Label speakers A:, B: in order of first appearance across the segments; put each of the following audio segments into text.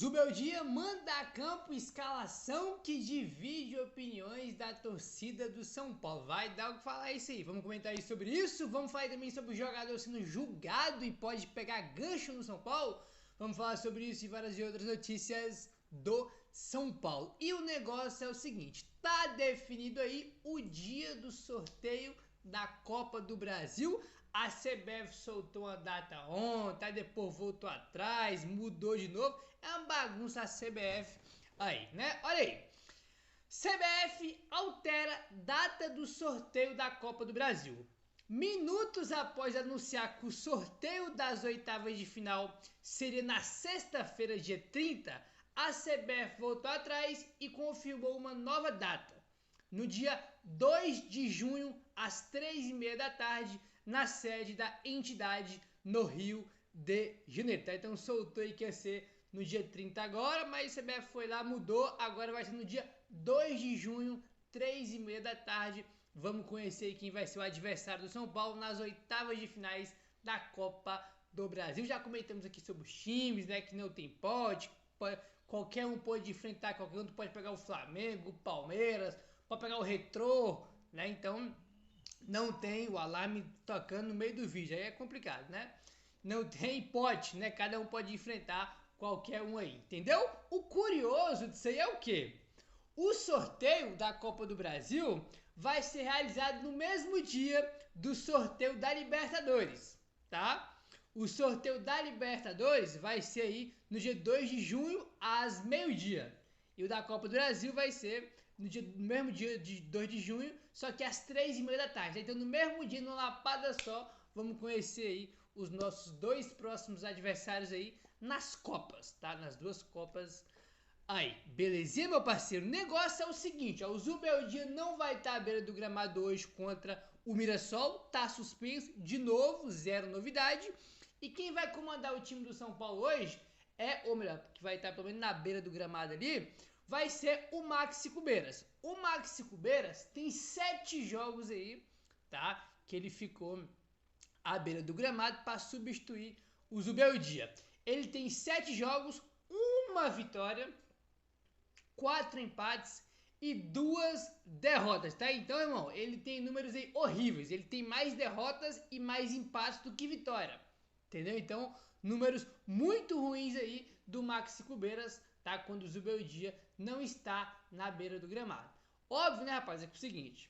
A: Zubeldia manda a campo escalação que divide opiniões da torcida do São Paulo. Vai dar o que falar isso aí. Vamos comentar aí sobre isso. Vamos falar também sobre o jogador sendo julgado e pode pegar gancho no São Paulo. Vamos falar sobre isso e várias outras notícias do São Paulo. E o negócio é o seguinte, tá definido aí o dia do sorteio da Copa do Brasil. A CBF soltou uma data ontem, aí depois voltou atrás, mudou de novo. É uma bagunça a CBF aí, né? Olha aí. CBF altera data do sorteio da Copa do Brasil. Minutos após anunciar que o sorteio das oitavas de final seria na sexta-feira, dia 30, a CBF voltou atrás e confirmou uma nova data. No dia 2 de junho, às 3h30 da tarde, na sede da entidade no Rio de Janeiro. Tá? Então soltou aí que ia ser no dia 30 agora, mas a CBF foi lá, mudou, agora vai ser no dia 2 de junho, 3h30 da tarde. Vamos conhecer quem vai ser o adversário do São Paulo nas oitavas de finais da Copa do Brasil. Já comentamos aqui sobre os times, né, que não tem qualquer um pode enfrentar, qualquer um pode pegar o Flamengo, o Palmeiras, pode pegar o Retrô, né? Então não tem o alarme tocando no meio do vídeo, aí é complicado, né? Não tem hipótese, né? Cada um pode enfrentar qualquer um aí, entendeu? O curioso disso aí é o quê? O sorteio da Copa do Brasil vai ser realizado no mesmo dia do sorteio da Libertadores, tá? O sorteio da Libertadores vai ser aí no dia 2 de junho, às meio-dia. E o da Copa do Brasil vai ser no mesmo dia de 2 de junho, só que às 3h30 da tarde. Então, no mesmo dia, numa lapada só, vamos conhecer aí os nossos dois próximos adversários aí nas Copas, tá? Nas duas Copas aí. Belezinha, meu parceiro? O negócio é o seguinte, ó, o Zubeldia não vai estar à beira do gramado hoje contra o Mirassol, tá suspenso, de novo, zero novidade. E quem vai comandar o time do São Paulo hoje ou melhor, que vai estar pelo menos na beira do gramado ali, vai ser o Maxi Cubeiras. O Maxi Cubeiras tem 7 jogos aí, tá? Que ele ficou à beira do gramado para substituir o Zubeldia. Ele tem 7 jogos, 1 vitória, 4 empates e 2 derrotas, tá? Então, irmão, ele tem números aí horríveis. Ele tem mais derrotas e mais empates do que vitória. Entendeu? Então, números muito ruins aí do Maxi Cubeiras, tá? Quando o Zubeldia não está na beira do gramado. Óbvio, né, rapaz? É que é o seguinte.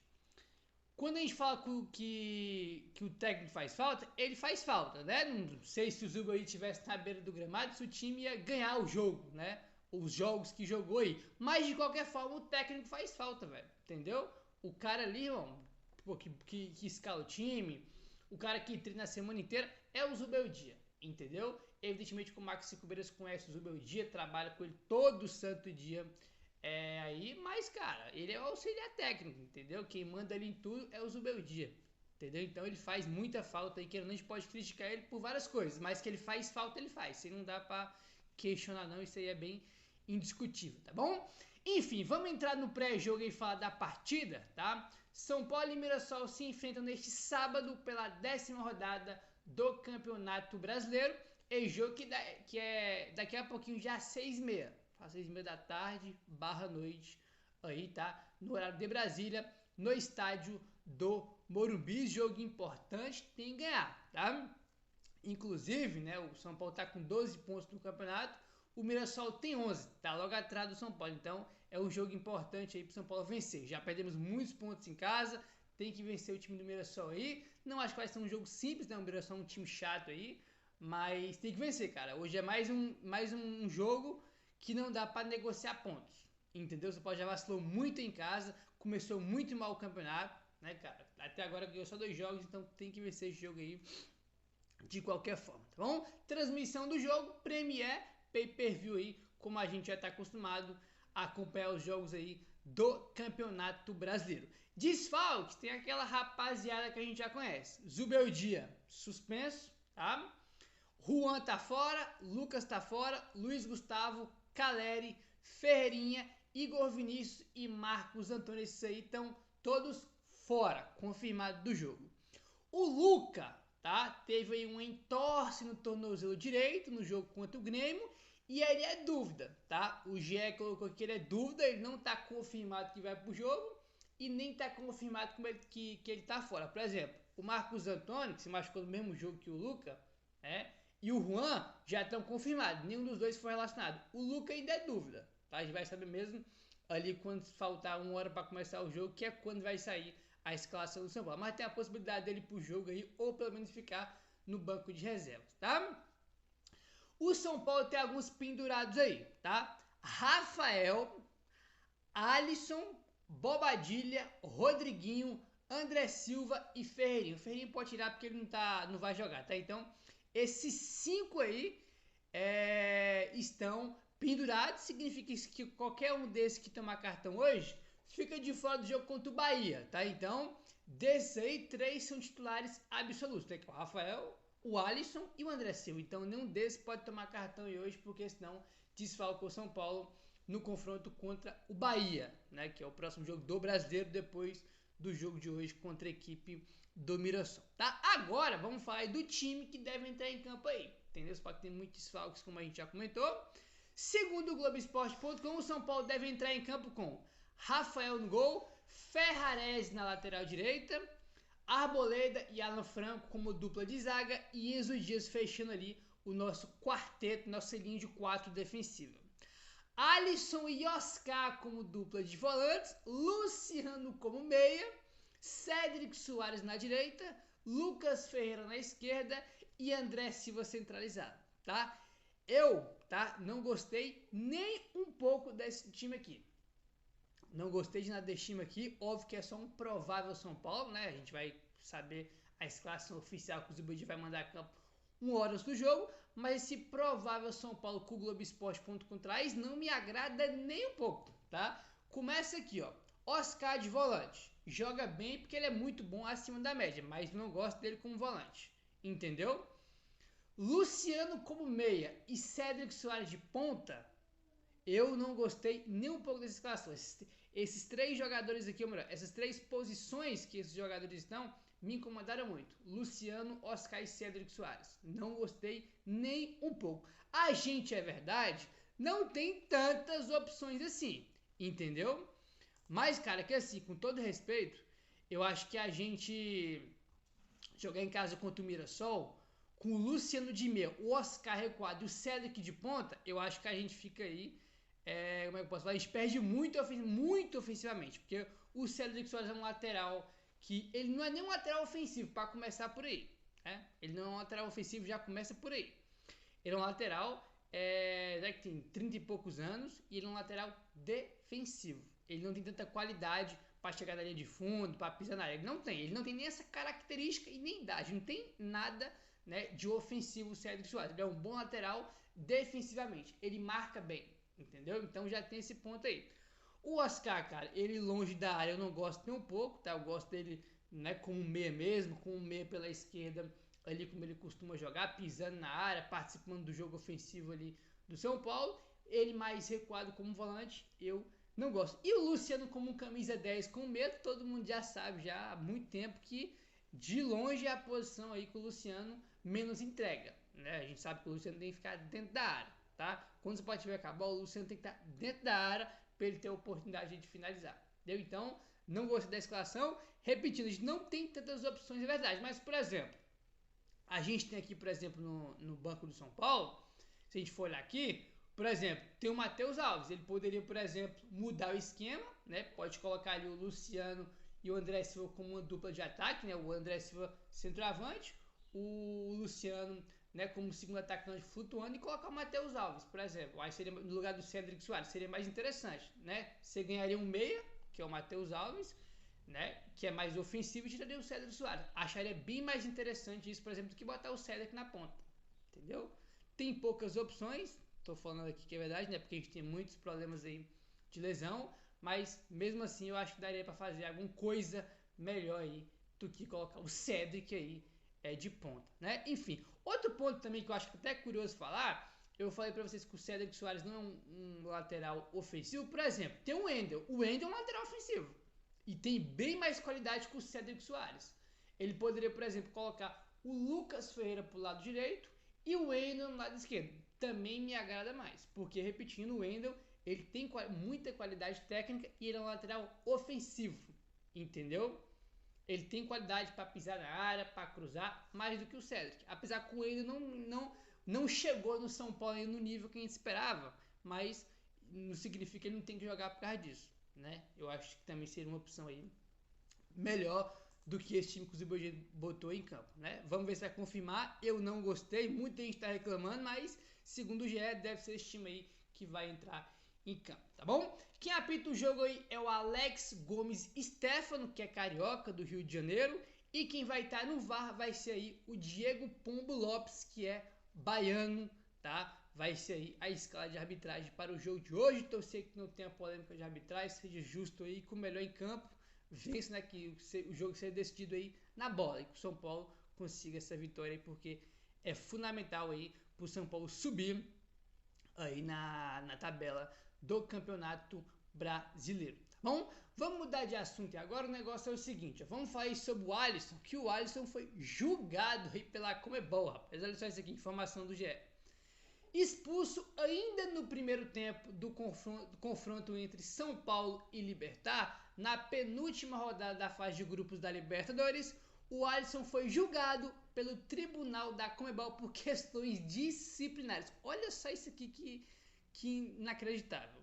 A: Quando a gente fala que o técnico faz falta, ele faz falta, né? Não sei se o Zubeldia estivesse na beira do gramado, se o time ia ganhar o jogo, né? Os jogos que jogou aí. Mas, de qualquer forma, o técnico faz falta, velho. Entendeu? O cara ali, irmão, que escala o time, o cara que treina a semana inteira, é o Zubeldia, entendeu? Evidentemente que o Maxi Cubeiras conhece o Zubeldia, trabalha com ele todo santo dia aí, mas, cara, ele é o auxiliar técnico, entendeu? Quem manda ali em tudo é o Zubeldia, entendeu? Então ele faz muita falta aí, que a gente pode criticar ele por várias coisas, mas que ele faz falta, ele faz. Isso aí não dá pra questionar não, isso aí é bem indiscutível, tá bom? Enfim, vamos entrar no pré-jogo e falar da partida, tá? São Paulo e Mirassol se enfrentam neste sábado pela 10ª rodada do Campeonato Brasileiro. E jogo que é daqui a pouquinho já às 6h30, às 6h30 da tarde, noite, aí, tá? No horário de Brasília, no estádio do Morumbi. Jogo importante, tem que ganhar, tá? Inclusive, né, o São Paulo tá com 12 pontos no campeonato, o Mirassol tem 11, tá logo atrás do São Paulo. Então é um jogo importante aí pro São Paulo vencer. Já perdemos muitos pontos em casa, tem que vencer o time do Mirassol aí. Não acho que vai ser um jogo simples, né? O Mirassol é um time chato aí, mas tem que vencer, cara. Hoje é mais um jogo que não dá para negociar pontos, entendeu? O São Paulo já vacilou muito em casa, começou muito mal o campeonato, né, cara? Até agora ganhou só 2 jogos, então tem que vencer esse jogo aí de qualquer forma, tá bom? Transmissão do jogo, Premiere, Pay-Per-View aí, como a gente já está acostumado a acompanhar os jogos aí do Campeonato Brasileiro. Desfalques, tem aquela rapaziada que a gente já conhece. Zubeldia, suspenso, tá? Juan tá fora, Lucas tá fora, Luiz Gustavo, Caleri, Ferreirinha, Igor Vinícius e Marcos Antônio. Esses aí estão todos fora, confirmado do jogo. O Luca, tá? Teve aí um entorse no tornozelo direito no jogo contra o Grêmio e ele é dúvida, tá? O GE colocou que ele é dúvida, ele não tá confirmado que vai pro jogo e nem tá confirmado que ele tá fora. Por exemplo, o Marcos Antônio, que se machucou no mesmo jogo que o Luca, né? E o Juan já estão confirmados, nenhum dos dois foi relacionado. O Luca ainda é dúvida, tá? A gente vai saber mesmo ali quando faltar 1 hora para começar o jogo, que é quando vai sair a escalação do São Paulo. Mas tem a possibilidade dele ir pro jogo aí, ou pelo menos ficar no banco de reservas, tá? O São Paulo tem alguns pendurados aí, tá? Rafael, Alisson, Bobadilha, Rodriguinho, André Silva e Ferreirinho. O Ferreirinho pode tirar porque ele não vai jogar, tá? Então, esses 5 aí estão pendurados. Significa que qualquer um desses que tomar cartão hoje fica de fora do jogo contra o Bahia, tá? Então, desses aí, 3 são titulares absolutos, tá? O Rafael, o Alisson e o André Silva. Então, nenhum desses pode tomar cartão hoje, porque senão desfalca o São Paulo no confronto contra o Bahia, né? Que é o próximo jogo do Brasileiro, depois do jogo de hoje contra a equipe do Mirassol, tá? Agora, vamos falar do time que deve entrar em campo aí, entendeu? Só que tem muitos desfalques, como a gente já comentou. Segundo o Globoesporte.com, o São Paulo deve entrar em campo com Rafael no gol, Ferrarese na lateral direita, Arboleda e Alan Franco como dupla de zaga e Enzo Dias fechando ali o nosso quarteto, nossa linha de 4 defensiva. Alisson e Oscar como dupla de volantes, Luciano como meia, Cédric Soares na direita, Lucas Ferreira na esquerda e André Silva centralizado, tá? Não gostei nem um pouco desse time aqui. Não gostei de nada desse time aqui. Óbvio que é só um provável São Paulo, né? A gente vai saber a escalação oficial que o Zubedi vai mandar a campo 1 hora antes do jogo. Mas esse provável São Paulo que o Globoesporte.com traz não me agrada nem um pouco, tá? Começa aqui, ó. Oscar de volante. Joga bem porque ele é muito bom acima da média, mas não gosto dele como volante. Entendeu? Luciano como meia e Cédric Soares de ponta, eu não gostei nem um pouco dessa escalação. Esses 3 jogadores aqui, ou melhor, essas 3 posições que esses jogadores estão, me incomodaram muito. Luciano, Oscar e Cédric Soares. Não gostei nem um pouco. A gente, é verdade, não tem tantas opções assim, entendeu? Mas, cara, que assim, com todo respeito, eu acho que a gente jogar em casa contra o Mirassol, com o Luciano de meia, o Oscar recuado e o Cédric de ponta, eu acho que a gente fica aí, como é que eu posso falar? A gente perde muito ofensivamente, porque o Cédric Soares é um lateral que ele não é nem um lateral ofensivo, para começar por aí, né? Ele não é um lateral ofensivo, já começa por aí. Ele é um lateral que tem 30 e poucos anos e ele é um lateral defensivo. Ele não tem tanta qualidade para chegar na linha de fundo, para pisar na área. Ele não tem nem essa característica e nem idade, não tem nada, né, de ofensivo o Cédric Soares. Ele é um bom lateral defensivamente, ele marca bem, entendeu? Então já tem esse ponto aí. O Oscar, cara, ele longe da área eu não gosto nem um pouco, tá? Eu gosto dele, né, como meia mesmo, com um meia pela esquerda, ali como ele costuma jogar, pisando na área, participando do jogo ofensivo ali do São Paulo. Ele mais recuado como volante, eu não gosto. E o Luciano como um camisa 10 com medo, todo mundo já sabe já há muito tempo que de longe é a posição aí que o Luciano menos entrega, né? A gente sabe que o Luciano tem que ficar dentro da área, tá? Quando o Sport tiver acabar, o Luciano tem que estar dentro da área para ele ter a oportunidade de finalizar, entendeu? Então, não gostei da escalação. Repetindo, a gente não tem tantas opções, é verdade, mas, por exemplo, a gente tem aqui, por exemplo, no banco do São Paulo, se a gente for olhar aqui, por exemplo, tem o Matheus Alves, ele poderia, por exemplo, mudar o esquema, né? Pode colocar ali o Luciano e o André Silva como uma dupla de ataque, né? O André Silva centroavante, o Luciano, né, como segundo atacante flutuando, e colocar o Matheus Alves, por exemplo. Aí seria no lugar do Cédric Soares, seria mais interessante, né? Você ganharia um meia, que é o Matheus Alves, né, que é mais ofensivo, e tiraria o Cédric Soares. Acharia bem mais interessante isso, por exemplo, do que botar o Cédric na ponta, entendeu? Tem poucas opções, tô falando aqui que é verdade, né, porque a gente tem muitos problemas aí de lesão, mas mesmo assim eu acho que daria para fazer alguma coisa melhor aí do que colocar o Cédric aí de ponta, né? Enfim, outro ponto também que eu acho até curioso falar, eu falei para vocês que o Cédric Soares não é um lateral ofensivo, por exemplo, tem o Wendel é um lateral ofensivo e tem bem mais qualidade que o Cédric Soares. Ele poderia, por exemplo, colocar o Lucas Ferreira pro lado direito e o Wendel no lado esquerdo. também me agrada mais, porque, repetindo, o Wendel, ele tem muita qualidade técnica e ele é um lateral ofensivo, entendeu? Ele tem qualidade para pisar na área, para cruzar, mais do que o Cedric. Apesar que o Wendel não chegou no São Paulo ainda no nível que a gente esperava, mas não significa que ele não tem que jogar por causa disso, né? Eu acho que também seria uma opção aí melhor do que esse time que o Zibanejad botou em campo, né? Vamos ver se vai confirmar. Eu não gostei, muita gente está reclamando, mas segundo o GE, deve ser esse time aí que vai entrar em campo, tá bom? Quem apita o jogo aí é o Alex Gomes Stefano, que é carioca do Rio de Janeiro, e quem vai estar no VAR vai ser aí o Diego Pombo Lopes, que é baiano, tá? Vai ser aí a escala de arbitragem para o jogo de hoje. Torcer que não tenha polêmica de arbitragem, seja justo aí, com o melhor em campo, vence, né, que o jogo seja decidido aí na bola, e que o São Paulo consiga essa vitória aí, porque é fundamental aí para o São Paulo subir aí na tabela do Campeonato Brasileiro, tá bom? Vamos mudar de assunto e agora o negócio é o seguinte, ó, vamos falar sobre o Alisson, que o Alisson foi julgado aí pela Conmebol, rapaz. Olha só isso aqui, informação do GE. Expulso ainda no primeiro tempo do confronto entre São Paulo e Libertad, na penúltima rodada da fase de grupos da Libertadores, o Alisson foi julgado pelo Tribunal da Conmebol por questões disciplinares. Olha só isso aqui que inacreditável.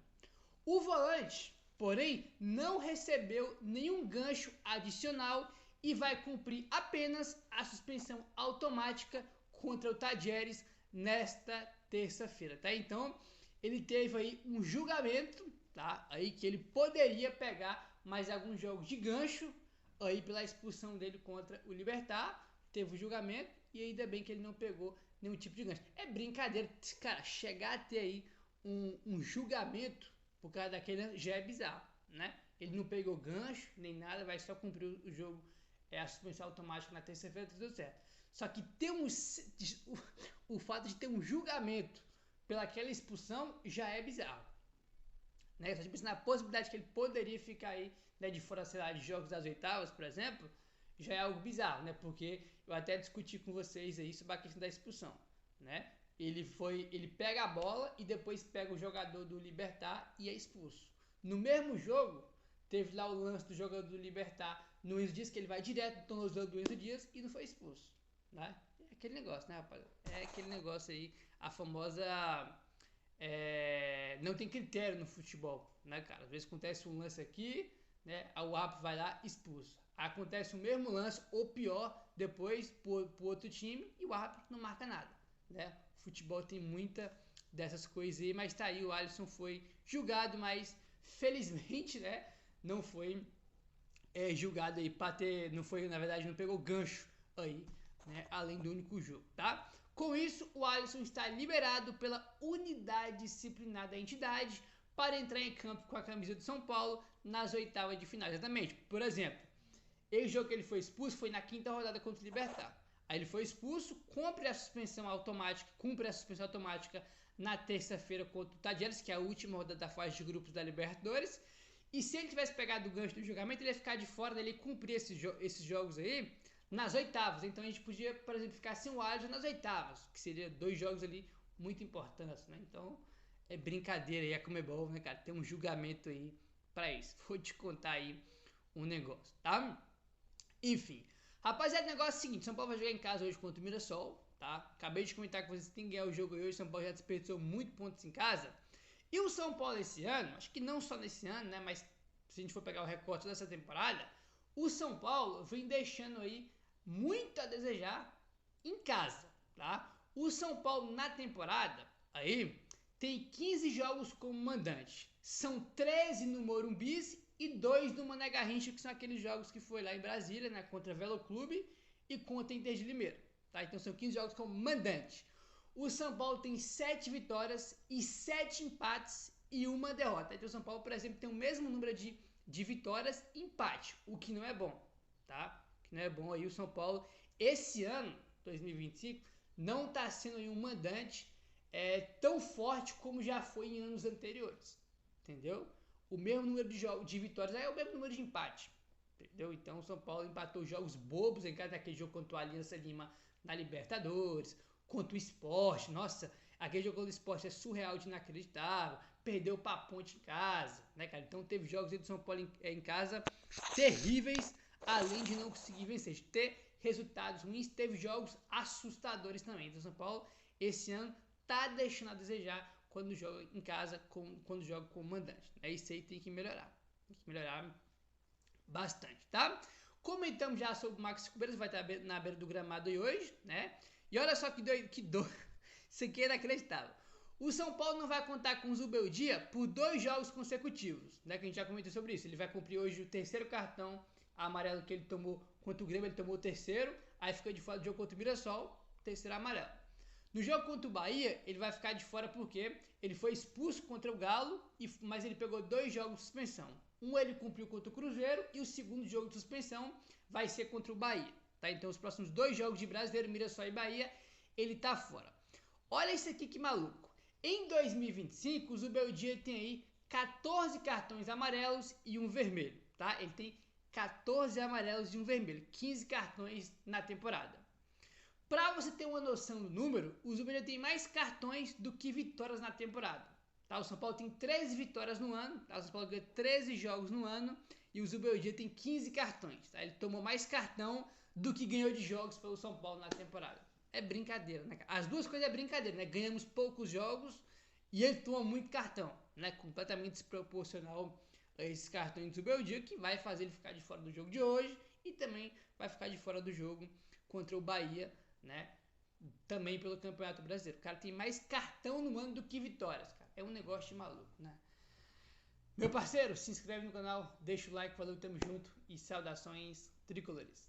A: O volante, porém, não recebeu nenhum gancho adicional e vai cumprir apenas a suspensão automática contra o Tajeres nesta terça-feira, tá? Então, ele teve aí um julgamento, tá? Aí que ele poderia pegar mais alguns jogos de gancho aí pela expulsão dele contra o Libertad. Teve o julgamento e ainda bem que ele não pegou nenhum tipo de gancho. É brincadeira, cara, chegar a ter aí um julgamento por causa daquele já é bizarro, né? Ele não pegou gancho nem nada, vai só cumprir o jogo, a suspensão automática na terça-feira, tudo certo. Só que ter o fato de ter um julgamento pelaquela expulsão já é bizarro, né? Só tipo, na possibilidade que ele poderia ficar aí, né, de fora, sei lá, de jogos das oitavas, por exemplo, já é algo bizarro, né? Porque eu até discuti com vocês aí sobre a questão da expulsão, né? Ele pega a bola e depois pega o jogador do Libertad e é expulso. No mesmo jogo, teve lá o lance do jogador do Libertad no Enzo Dias, que ele vai direto no tornozelo do Enzo Dias e não foi expulso, né? É aquele negócio, né, rapaz? É aquele negócio aí, a famosa... não tem critério no futebol, né, cara? Às vezes acontece um lance aqui, né? O árbitro vai lá, expulso. Acontece o mesmo lance, ou pior, depois pro outro time e o árbitro não marca nada, né? Futebol tem muita dessas coisas aí, mas tá aí, o Alisson foi julgado, mas felizmente, né, não foi julgado aí para ter, não foi, na verdade, não pegou gancho aí, né, além do único jogo, tá? Com isso, o Alisson está liberado pela unidade disciplinar da entidade para entrar em campo com a camisa do São Paulo nas oitavas de final. Exatamente. Por exemplo, esse jogo que ele foi expulso foi na quinta rodada contra o Libertad. Aí ele foi expulso, cumpre a suspensão automática na terça-feira contra o Tajeres, que é a última rodada da fase de grupos da Libertadores. E se ele tivesse pegado o gancho do julgamento, ele ia ficar de fora dele e cumprir esses jogos aí nas oitavas. Então a gente podia, por exemplo, ficar sem o Alisson nas oitavas, que seria 2 jogos ali muito importantes, né? Então é brincadeira aí a Conmebol, né, cara? Tem um julgamento aí pra isso. Vou te contar aí um negócio, tá? Enfim, rapaziada, o negócio é o seguinte: São Paulo vai jogar em casa hoje contra o Mirassol, tá? Acabei de comentar que vocês têm que ganhar o jogo hoje. São Paulo já desperdiçou muito pontos em casa. E o São Paulo esse ano, acho que não só nesse ano, né? Mas se a gente for pegar o recorte dessa temporada, o São Paulo vem deixando aí muito a desejar em casa, tá? O São Paulo na temporada aí tem 15 jogos como mandante. São 13 no Morumbi e 2 no Mané Garrincha, que são aqueles jogos que foi lá em Brasília, né, contra Velo Clube e contra Inter de Limeira, tá? Então são 15 jogos como mandante. O São Paulo tem 7 vitórias e 7 empates e 1 derrota. Então o São Paulo, por exemplo, tem o mesmo número de vitórias e empate, o que não é bom, tá? O que não é bom aí o São Paulo, esse ano, 2025, não está sendo aí um mandante tão forte como já foi em anos anteriores, entendeu? O mesmo número de vitórias é o mesmo número de empate, entendeu? Então o São Paulo empatou jogos bobos em casa, daquele jogo contra o Aliança Lima na Libertadores, contra o Sport. Nossa, Aquele jogo do Sport é surreal de inacreditável, perdeu pra Ponte em casa, né, cara? Então teve jogos aí do São Paulo em casa terríveis, além de não conseguir vencer, de ter resultados ruins, teve jogos assustadores também. Então São Paulo esse ano tá deixando a desejar quando joga em casa, quando joga com o mandante. Isso aí tem que melhorar bastante, tá? Comentamos já sobre o Maxi Cubeiras, vai estar na beira do gramado aí hoje, né? E olha só que doido, isso aqui é inacreditável. O São Paulo não vai contar com o Zubeldia por 2 jogos consecutivos, né? Que a gente já comentou sobre isso. Ele vai cumprir hoje o 3º cartão amarelo que ele tomou contra o Grêmio, ele tomou o 3º, aí fica de fora do jogo contra o Mirassol, 3º amarelo. No jogo contra o Bahia, ele vai ficar de fora porque ele foi expulso contra o Galo, mas ele pegou 2 jogos de suspensão. Um ele cumpriu contra o Cruzeiro e o segundo jogo de suspensão vai ser contra o Bahia, tá? Então os próximos 2 jogos de Brasileiro, Mirassol e Bahia, ele tá fora. Olha isso aqui que maluco. Em 2025, o Zubeldia tem aí 14 cartões amarelos e um vermelho, tá? Ele tem 14 amarelos e um vermelho, 15 cartões na temporada. Para você ter uma noção do número, o Zubeldia tem mais cartões do que vitórias na temporada. Tá? O São Paulo tem 13 vitórias no ano, tá? O São Paulo ganha 13 jogos no ano e o Zubeldia tem 15 cartões. Tá? Ele tomou mais cartão do que ganhou de jogos pelo São Paulo na temporada. É brincadeira, né? As duas coisas é brincadeira, né? Ganhamos poucos jogos e ele toma muito cartão, né? Completamente desproporcional a esses cartões do Zubeldia, que vai fazer ele ficar de fora do jogo de hoje e também vai ficar de fora do jogo contra o Bahia, né? Também pelo Campeonato Brasileiro. O cara tem mais cartão no ano do que vitórias, cara. É um negócio de maluco, né? Meu parceiro, se inscreve no canal, deixa o like, falou, tamo junto e saudações tricolores.